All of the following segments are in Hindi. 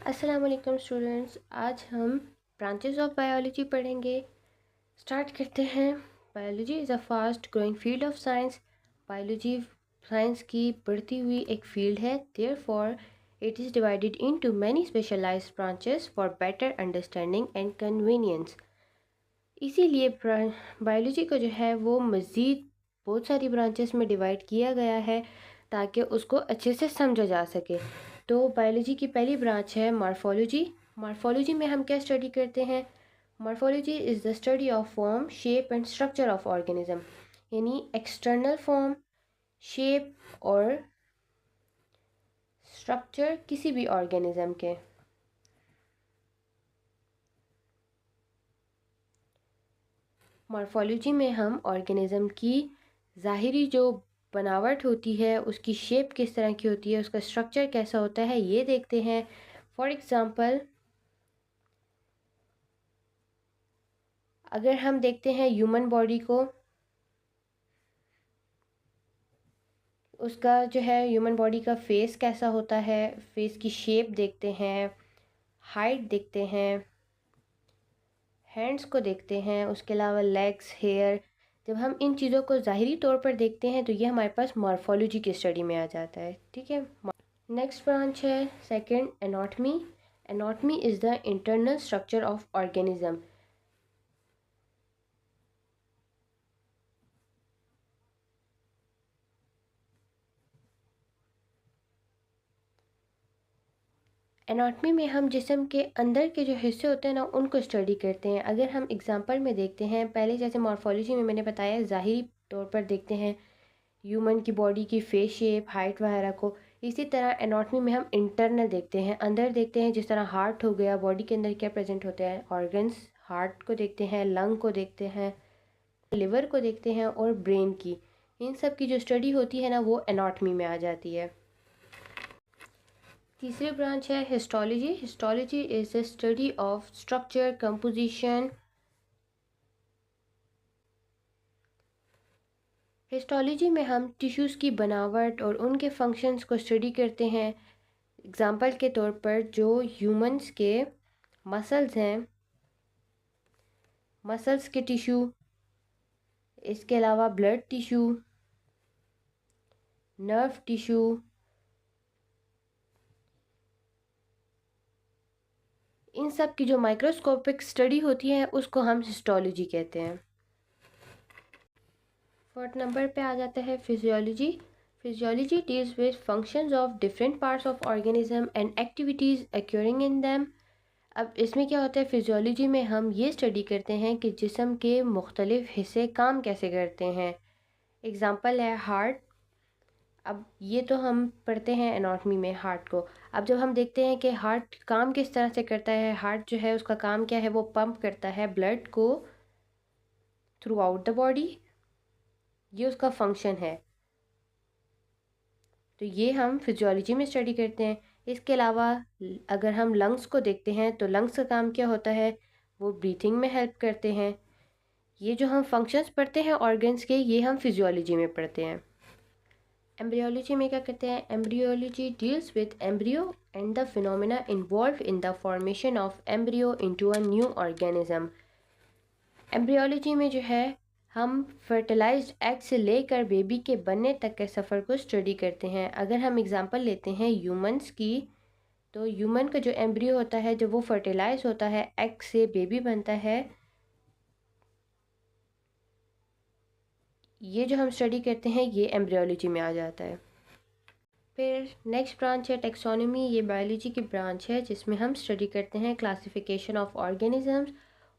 अस्सलाम वालेकुम स्टूडेंट्स, आज हम ब्रांचेस ऑफ बायोलॉजी पढ़ेंगे। स्टार्ट करते हैं। Biology is a fast growing field of science. Biology science की बढ़ती हुई एक फील्ड है। Therefore it is divided into many specialised branches for better understanding and convenience. इसीलिए बायोलॉजी को जो है वो मज़ीद बहुत सारी ब्रांचेस में डिवाइड किया गया है ताकि उसको अच्छे से समझा जा सके। तो बायोलॉजी की पहली ब्रांच है मॉर्फोलॉजी। मॉर्फोलॉजी में हम क्या स्टडी करते हैं? Morphology is the study of form, shape and structure of organism, यानी एक्सटर्नल फॉर्म, शेप और स्ट्रक्चर किसी भी ऑर्गेनिज्म के। मॉर्फोलॉजी में हम ऑर्गेनिज्म की ज़ाहिरी जो बनावट होती है, उसकी शेप किस तरह की होती है, उसका स्ट्रक्चर कैसा होता है, ये देखते हैं। फॉर एग्ज़ाम्पल, अगर हम देखते हैं ह्यूमन बॉडी को, उसका जो है ह्यूमन बॉडी का फेस कैसा होता है, फेस की शेप देखते हैं, हाइट देखते हैं, हैंड्स को देखते हैं, उसके अलावा लेग्स, हेयर। जब हम इन चीज़ों को ज़ाहिरी तौर पर देखते हैं तो ये हमारे पास मॉर्फोलॉजी की स्टडी में आ जाता है। ठीक है। नेक्स्ट ब्रांच है second, anatomy. Anatomy is the internal structure of organism. Anatomy में हम जिस्म के अंदर के जो हिस्से होते हैं ना, उनको स्टडी करते हैं। अगर हम एग्जांपल में देखते हैं, पहले जैसे मॉर्फोलॉजी में मैंने बताया ज़ाहिरी तौर पर देखते हैं ह्यूमन की बॉडी की फेस शेप, हाइट वगैरह को। इसी तरह एनाटॉमी में हम इंटरनल देखते हैं, अंदर देखते हैं। जिस तरह हार्ट हो गया, बॉडी के अंदर क्या प्रेजेंट होते हैं ऑर्गन्स, हार्ट को देखते हैं, लंग को देखते हैं, लिवर को देखते हैं और ब्रेन की। इन सब की जो स्टडी होती है ना, वो एनाटॉमी में आ जाती है। तीसरी ब्रांच है histology. Histology is the study of structure, composition. Histology में हम टिश्यूज़ की बनावट और उनके फंक्शंस को स्टडी करते हैं। एग्ज़ाम्पल के तौर पर जो ह्यूमंस के मसल्स हैं, मसल्स के टिश्यू, इसके अलावा ब्लड टिश्यू, नर्व टिश्यू, इन सब की जो माइक्रोस्कोपिक स्टडी होती है उसको हम हिस्टोलॉजी कहते हैं। फोर्थ नंबर पे आ जाता है physiology. Physiology deals with functions of different parts of organism and activities occurring in them. अब इसमें क्या होता है, फिजियोलॉजी में हम ये स्टडी करते हैं कि जिस्म के मुख्तलिफ हिस्से काम कैसे करते हैं। एग्ज़ाम्पल है हार्ट। अब ये तो हम पढ़ते हैं एनाटॉमी में हार्ट को। अब जब हम देखते हैं कि हार्ट काम किस तरह से करता है, हार्ट जो है उसका काम क्या है, वो पंप करता है ब्लड को थ्रू आउट द बॉडी, ये उसका फंक्शन है। तो ये हम फिजियोलॉजी में स्टडी करते हैं। इसके अलावा अगर हम लंग्स को देखते हैं तो लंग्स का काम क्या होता है, वो ब्रीथिंग में हेल्प करते हैं। ये जो हम फंक्शंस पढ़ते हैं ऑर्गन्स के, ये हम फिजियोलॉजी में पढ़ते हैं। एम्ब्रियोलॉजी में क्या करते हैं? Embryology deals with embryo and the phenomena involve in the formation of embryo into a new organism. Embryology में जो है हम फर्टिलाइज्ड एग से लेकर बेबी के बनने तक के सफ़र को स्टडी करते हैं। अगर हम एग्जांपल लेते हैं ह्यूमंस की, तो ह्यूमन का जो एम्ब्रियो होता है, जब वो फर्टिलाइज होता है, एग से बेबी बनता है, ये जो हम स्टडी करते हैं ये एम्ब्रियोलॉजी में आ जाता है। फिर नेक्स्ट ब्रांच है टेक्सोनॉमी। ये बायोलॉजी की ब्रांच है जिसमें हम स्टडी करते हैं क्लासिफिकेशन ऑफ ऑर्गेनिजम्स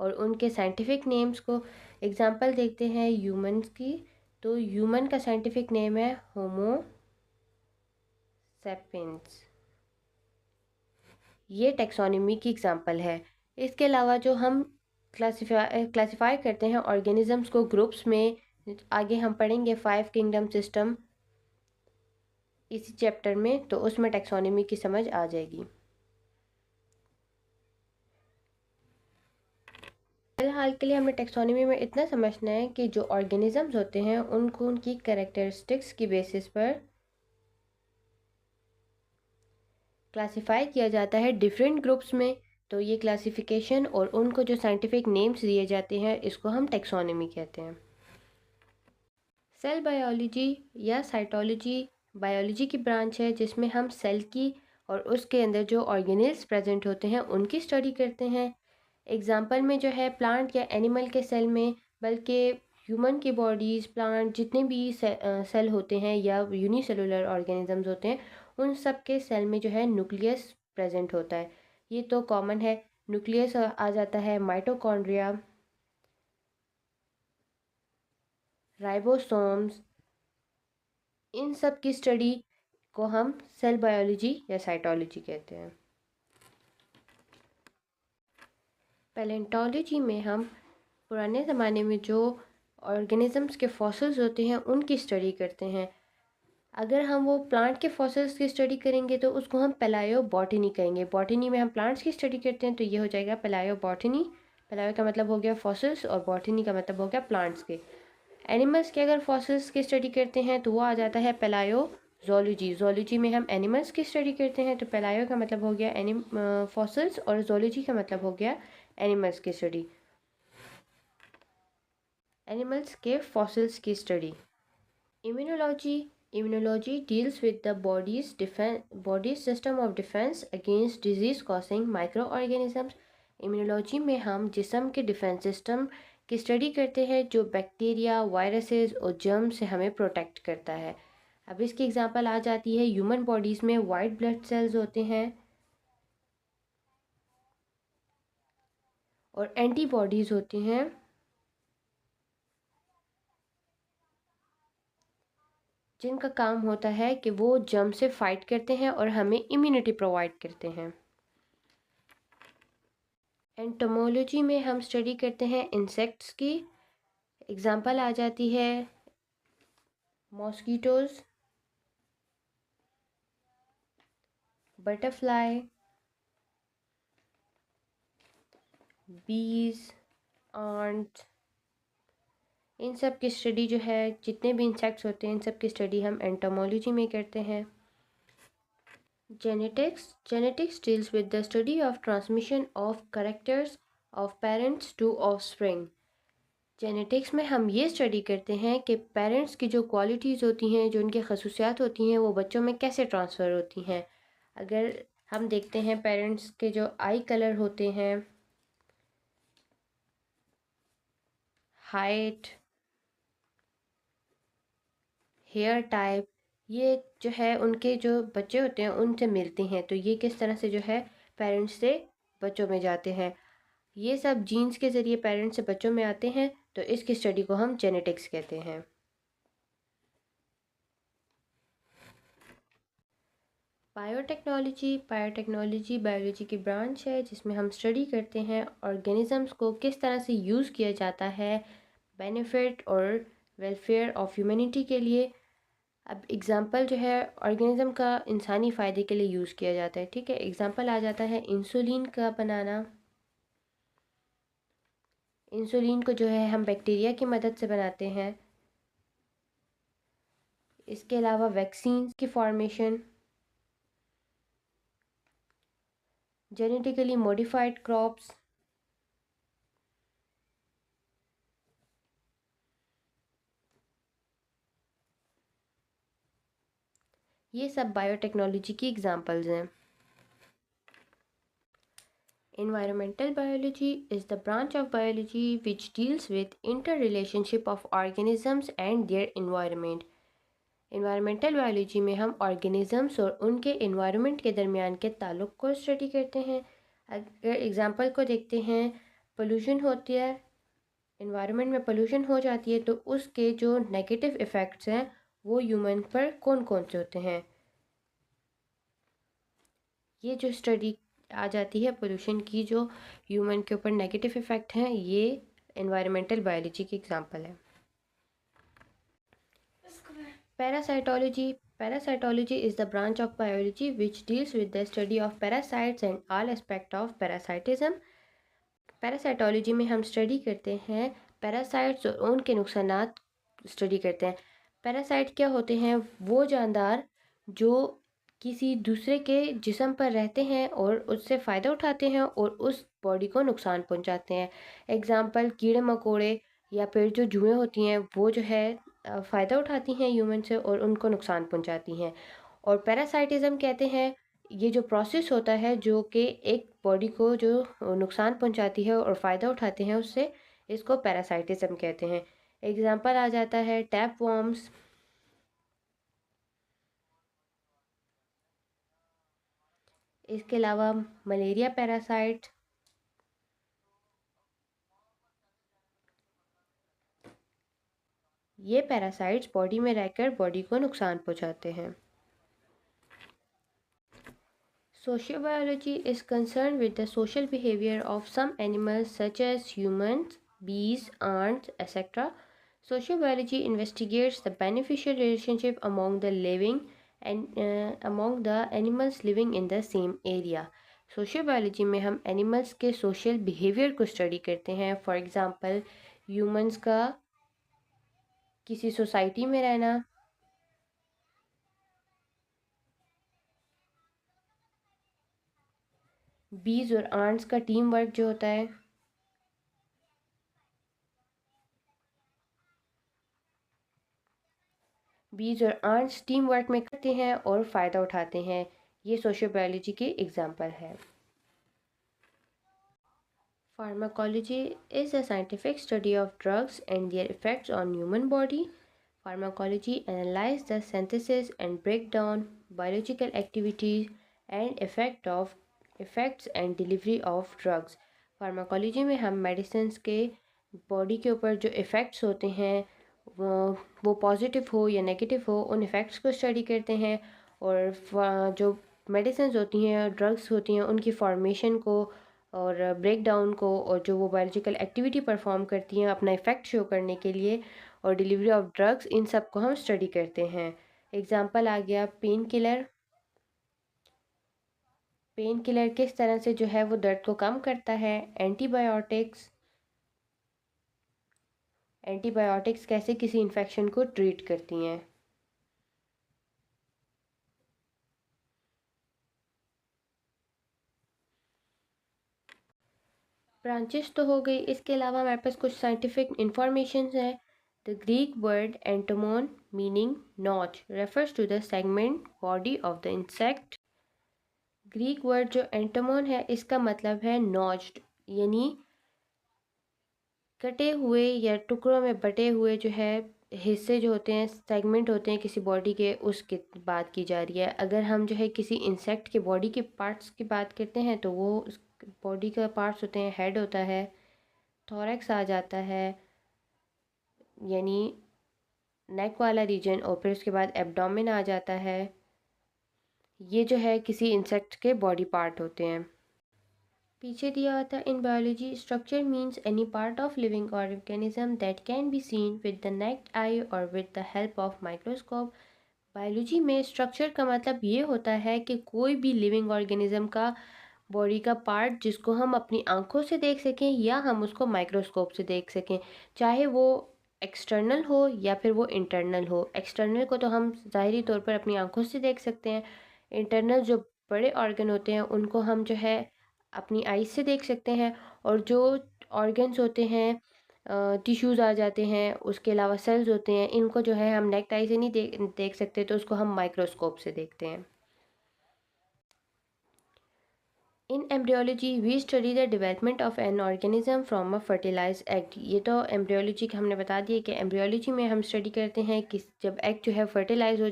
और उनके साइंटिफिक नेम्स को। एग्जांपल देखते हैं ह्यूमंस की, तो ह्यूमन का साइंटिफिक नेम है होमो सेपियंस। ये टेक्सोनॉमी की एग्जांपल है। इसके अलावा जो हम क्लासिफाई करते हैं ऑर्गेनिजम्स को ग्रुप्स में, आगे हम पढ़ेंगे 5 किंगडम सिस्टम इसी चैप्टर में, तो उसमें टेक्सोनॉमी की समझ आ जाएगी। फिलहाल के लिए हमें टेक्सोनॉमी में इतना समझना है कि जो ऑर्गेनिजम्स होते हैं उनको उनकी कैरेक्टरिस्टिक्स की बेसिस पर क्लासिफाई किया जाता है डिफरेंट ग्रुप्स में। तो ये क्लासिफिकेशन और उनको जो साइंटिफिक नेम्स दिए जाते हैं इसको हम टेक्सोनॉमी कहते हैं। सेल बायोलॉजी या साइटोलॉजी बायोलॉजी की ब्रांच है जिसमें हम सेल की और उसके अंदर जो ऑर्गेनेल्स प्रेजेंट होते हैं उनकी स्टडी करते हैं। एग्जाम्पल में जो है प्लांट या एनिमल के सेल में, बल्कि ह्यूमन की बॉडीज़, प्लांट जितने भी सेल होते हैं या यूनिसेलुलर ऑर्गेनिजम्स होते हैं उन सब के सेल में जो है न्यूक्लियस प्रेजेंट होता है। ये तो कॉमन है। न्यूक्लियस आ जाता है माइटोकॉन्ड्रिया, राइबोसोम्स, इन सब की स्टडी को हम सेल बायोलॉजी या साइटोलॉजी कहते हैं। पैलेंटोलॉजी में हम पुराने ज़माने में जो ऑर्गेनिजम्स के फॉसिल्स होते हैं उनकी स्टडी करते हैं। अगर हम वो प्लांट के फॉसिल्स की स्टडी करेंगे तो उसको हम पेलायो बॉटनी कहेंगे। बॉटनी में हम प्लांट्स की स्टडी करते हैं तो ये हो जाएगा पेलायो बॉटनी। पेलायो का मतलब हो गया फॉसिल्स और बॉटनी का मतलब हो गया प्लांट्स के। एनिमल्स के अगर फॉसिल्स की स्टडी करते हैं तो वो आ जाता है पेलायो जोलॉजी। जोलॉजी में हम एनिमल्स की स्टडी करते हैं तो पेलायो का मतलब हो गया फॉसिल्स और जोलॉजी का मतलब हो गया एनिमल्स की स्टडी, एनिमल्स के फॉसिल्स की study. Immunology deals with the body's system of defense against disease causing microorganisms। Immunology में हम जिस्म के डिफेंस सिस्टम की स्टडी करते हैं जो बैक्टीरिया, वायरसेस और जर्म से हमें प्रोटेक्ट करता है। अब इसकी एग्जांपल आ जाती है ह्यूमन बॉडीज़ में वाइट ब्लड सेल्स होते हैं और एंटीबॉडीज़ होती हैं जिनका काम होता है कि वो जर्म से फाइट करते हैं और हमें इम्यूनिटी प्रोवाइड करते हैं। एंटोमोलॉजी में हम स्टडी करते हैं इंसेक्ट्स की। एग्जांपल आ जाती है मॉस्कीटोज, बटरफ्लाई, बीज, आंट। इन सब की स्टडी जो है, जितने भी इंसेक्ट्स होते हैं इन सब की स्टडी हम एंटोमोलॉजी में करते हैं। Genetics deals with the study of transmission of characters of parents to offspring. Genetics में हम ये स्टडी करते हैं कि पेरेंट्स की जो क्वालिटीज़ होती हैं, जो उनकी खसूसियात होती हैं, वो बच्चों में कैसे ट्रांसफ़र होती हैं। अगर हम देखते हैं पेरेंट्स के जो आई कलर होते हैं, हाइट, हेयर टाइप, ये जो है उनके जो बच्चे होते हैं उनसे मिलते हैं। तो ये किस तरह से जो है पेरेंट्स से बच्चों में जाते हैं, ये सब जीन्स के ज़रिए पेरेंट्स से बच्चों में आते हैं। तो इसकी स्टडी को हम जेनेटिक्स कहते हैं। बायोटेक्नोलॉजी बायोलॉजी की ब्रांच है जिसमें हम स्टडी करते हैं ऑर्गेनिजम्स को किस तरह से यूज़ किया जाता है बेनिफिट और वेलफेयर ऑफ ह्यूमैनिटी के लिए। अब एग्ज़ाम्पल जो है ऑर्गेनिज़म का इंसानी फ़ायदे के लिए यूज़ किया जाता है। ठीक है, एग्ज़ाम्पल आ जाता है इंसुलिन का बनाना। इंसुलिन को जो है हम बैक्टीरिया की मदद से बनाते हैं। इसके अलावा वैक्सीन की फॉर्मेशन, जेनेटिकली मॉडिफाइड क्रॉप्स, ये सब बायोटेक्नोलॉजी की एग्जांपल्स हैं। Environmental biology is the branch of biology which deals with interrelationship of organisms and their environment। Environmental biology में हम organisms और उनके environment के दरमियान के ताल्लुक को स्टडी करते हैं। अगर एग्जांपल को देखते हैं, पोल्यूशन होती है, environment में पोल्यूशन हो जाती है तो उसके जो नेगेटिव इफ़ेक्ट्स हैं वो ह्यूमन पर कौन कौन से होते हैं। ये जो स्टडी आ जाती है पोल्यूशन की, जो ह्यूमन के ऊपर नेगेटिव इफ़ेक्ट हैं, ये एनवायरमेंटल बायोलॉजी की एग्जांपल है। Parasitology is the branch of biology which deals with the study of parasites and all aspect of parasitism. Parasitology में हम स्टडी करते हैं पैरासाइट्स और उनके नुकसानात स्टडी करते हैं। पैरासाइट क्या होते हैं? वो जानदार जो किसी दूसरे के जिस्म पर रहते हैं और उससे फ़ायदा उठाते हैं और उस बॉडी को नुकसान पहुंचाते हैं। एग्ज़ाम्पल कीड़े मकोड़े या फिर जो जुएँ होती हैं वो जो है फ़ायदा उठाती हैं ह्यूमन से और उनको नुकसान पहुंचाती हैं। और पैरासाइटिज़म कहते हैं ये जो प्रोसेस होता है जो कि एक बॉडी को जो नुकसान पहुंचाती है और फ़ायदा उठाते हैं उससे, इसको पैरासाइटिज़म कहते हैं। एग्ज़ाम्पल आ जाता है टैप वॉर्म्स, इसके अलावा मलेरिया पैरासाइट, ये पैरासाइट्स बॉडी में रहकर बॉडी को नुकसान पहुंचाते हैं। Sociobiology is concerned with the social behavior of some animals such as humans, bees, ants, etc. Sociobiology investigates the beneficial relationship among the living and among the animals living in the same area. Sociobiology में हम animals के social behavior को study करते हैं। For example, humans का किसी society में रहना, बीज और आंट्स का टीम वर्क जो होता है, बीज और आंट्स टीम वर्क में करते हैं और फ़ायदा उठाते हैं। ये सोशियो बायोलॉजी के एग्जाम्पल है। Pharmacology is a scientific study of drugs and their effects on human body. Pharmacology analyse the synthesis and break down biological activities and effects and delivery of drugs. Pharmacology में हम मेडिसिन के बॉडी के ऊपर जो इफ़ेक्ट्स होते हैं वो पॉजिटिव हो या नेगेटिव हो, उन इफ़ेक्ट्स को स्टडी करते हैं और जो मेडिसिन होती हैं, ड्रग्स होती हैं, उनकी फॉर्मेशन को और ब्रेक डाउन को और जो वो बायोलॉजिकल एक्टिविटी परफॉर्म करती हैं अपना इफ़ेक्ट शो करने के लिए और डिलीवरी ऑफ ड्रग्स, इन सब को हम स्टडी करते हैं। एग्जांपल आ गया पेन किलर। पेन किलर किस तरह से जो है वो दर्द को कम करता है। एंटीबायोटिक्स कैसे किसी इन्फेक्शन को ट्रीट करती हैं। ब्रांचेस तो हो गई, इसके अलावा हमारे पास कुछ साइंटिफिक इंफॉर्मेशन है। The Greek word entomon meaning notch refers to the segment body of the insect. Greek word जो एंटोमोन है इसका मतलब है नॉच्ड, यानी कटे हुए या टुकड़ों में बटे हुए जो है हिस्से जो होते हैं, सेगमेंट होते हैं किसी बॉडी के, उसकी बात की जा रही है। अगर हम जो है किसी इंसेक्ट के बॉडी के पार्ट्स की बात करते हैं तो वो बॉडी का पार्ट्स होते हैं, हेड होता है, थोरैक्स आ जाता है यानी नेक वाला रीजन, और फिर उसके बाद एब्डोमेन आ जाता है। ये जो है किसी इंसेक्ट के बॉडी पार्ट होते हैं। पीछे दिया हुआ था in biology structure means any part of living organism that can be seen with the naked eye और with the help of microscope. Biology में स्ट्रक्चर का मतलब ये होता है कि कोई भी लिविंग ऑर्गेनिज्म का बॉडी का पार्ट जिसको हम अपनी आंखों से देख सकें या हम उसको माइक्रोस्कोप से देख सकें, चाहे वो एक्सटर्नल हो या फिर वो इंटरनल हो। एक्सटर्नल को तो हम ज़ाहिरी तौर पर अपनी आंखों से देख सकते हैं, इंटरनल जो बड़े ऑर्गन होते हैं उनको हम जो है अपनी आईज से देख सकते हैं, और जो ऑर्गन्स होते हैं, टिश्यूज़ आ जाते हैं, उसके अलावा सेल्स होते हैं, इनको जो है हम नेक्ड आई से नहीं देख सकते, तो उसको हम माइक्रोस्कोप से देखते हैं। In embryology we study the development of an organism from a fertilize egg. ये तो एम्ब्रियोलॉजी का हमने बता दिया कि एम्ब्रियोलॉजी में हम स्टडी करते हैं कि जब एग जो है फर्टिलाइज हो